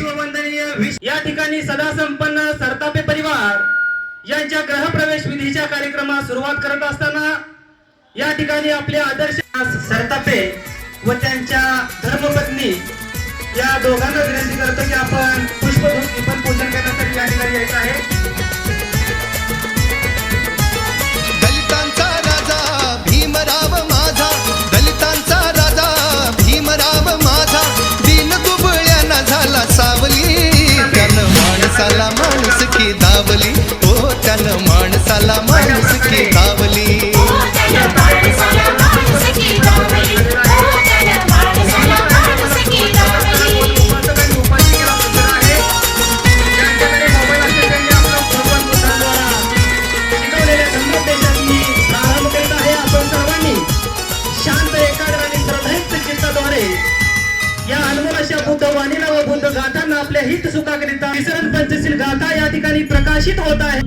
विश्ववंदनीय या ठिकाणी सदा संपन्न सरतापे परिवार यांच्या ग्रहप्रवेश विधीच्या कार्यक्रमास सुरुवात करत असताना या ठिकाणी आपले आदर्श सरतापे व त्यांच्या धर्मपत्नी या दोघांना विनंती करतो की आपण पुष्पधूप पूजन करण्यासाठी या ठिकाणी यायचं आहे. दलितांचा राजा भीमराव माझा, दलितांचा राजा भीमराव माझा, दीन दुबळ्याना झाला सावली, त्यानं माणसाला माणुसकी दावली, हो त्यानं माणसाला माणुसकी दावली. या अनमोल अशा बुद्ध वाणीला व बुद्ध गाथांना आपल्या हित सुखाकरिता विसरण पंचशील गाथा या ठिकाणी प्रकाशित होत आहे.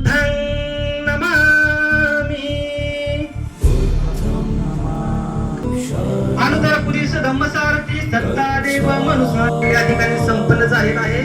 अनुदर पुलिस धम्मसारथी सत्ता देव मनुष्य या ठिकाणी संपन्न झालेला आहे.